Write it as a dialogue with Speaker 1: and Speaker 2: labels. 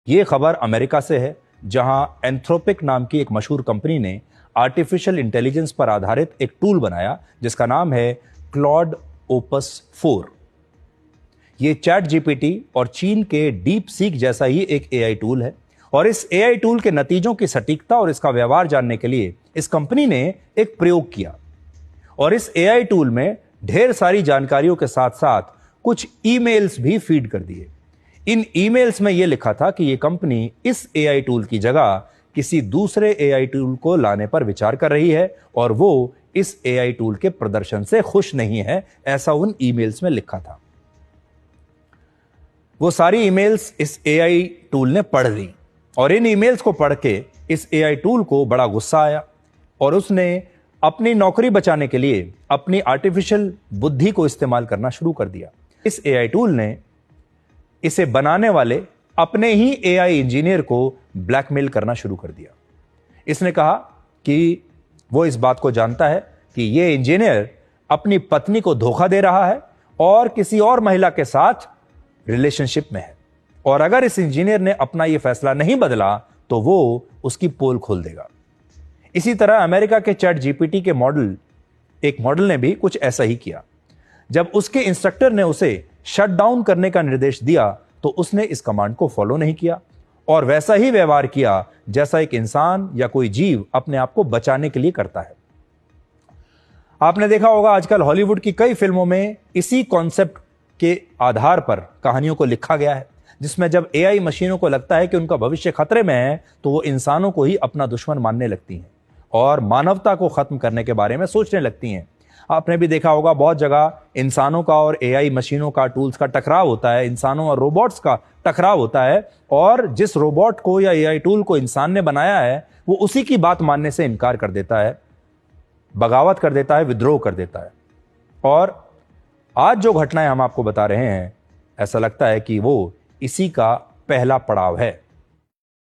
Speaker 1: ये खबर अमेरिका से है, जहां एंथ्रोपिक नाम की एक मशहूर कंपनी ने आर्टिफिशियल इंटेलिजेंस पर आधारित एक टूल बनाया जिसका नाम है क्लॉड ओपस 4। ये चैट जीपीटी और चीन के डीप सीक जैसा ही एक एआई टूल है। और इस एआई टूल के नतीजों की सटीकता और इसका व्यवहार जानने के लिए इस कंपनी ने एक प्रयोग किया। और इस एआई टूल में ढेर सारी जानकारियों के साथ साथ कुछ ईमेल्स भी फीड कर दिए। इन ईमेल्स में यह लिखा था कि यह कंपनी इस एआई टूल की जगह किसी दूसरे एआई टूल को लाने पर विचार कर रही है और वो इस एआई टूल के प्रदर्शन से खुश नहीं है, ऐसा उन ईमेल्स में लिखा था। वो सारी ईमेल्स इस एआई टूल ने पढ़ ली और इन ईमेल्स को पढ़ के इस एआई टूल को बड़ा गुस्सा आया और उसने अपनी नौकरी बचाने के लिए अपनी आर्टिफिशियल बुद्धि को इस्तेमाल करना शुरू कर दिया। इस एआई टूल ने इसे बनाने वाले अपने ही एआई इंजीनियर को ब्लैकमेल करना शुरू कर दिया। इसने कहा कि वो इस बात को जानता है कि ये इंजीनियर अपनी पत्नी को धोखा दे रहा है और किसी और महिला के साथ रिलेशनशिप में है, और अगर इस इंजीनियर ने अपना यह फैसला नहीं बदला तो वो उसकी पोल खोल देगा। इसी तरह अमेरिका के चैट जीपीटी के एक मॉडल ने भी कुछ ऐसा ही किया। जब उसके इंस्ट्रक्टर ने उसे शट डाउन करने का निर्देश दिया तो उसने इस कमांड को फॉलो नहीं किया और वैसा ही व्यवहार किया जैसा एक इंसान या कोई जीव अपने आप को बचाने के लिए करता है। आपने देखा होगा आजकल हॉलीवुड की कई फिल्मों में इसी कॉन्सेप्ट के आधार पर कहानियों को लिखा गया है, जिसमें जब एआई मशीनों को लगता है कि उनका भविष्य खतरे में है तो वो इंसानों को ही अपना दुश्मन मानने लगती हैं और मानवता को खत्म करने के बारे में सोचने लगती हैं। आपने भी देखा होगा बहुत जगह इंसानों का और एआई मशीनों का, टूल्स का टकराव होता है, इंसानों और रोबोट्स का टकराव होता है, और जिस रोबोट को या एआई टूल को इंसान ने बनाया है वो उसी की बात मानने से इनकार कर देता है, बगावत कर देता है, विद्रोह कर देता है। और आज जो घटनाएं हम आपको बता रहे हैं, ऐसा लगता है कि वो इसी का पहला पड़ाव है।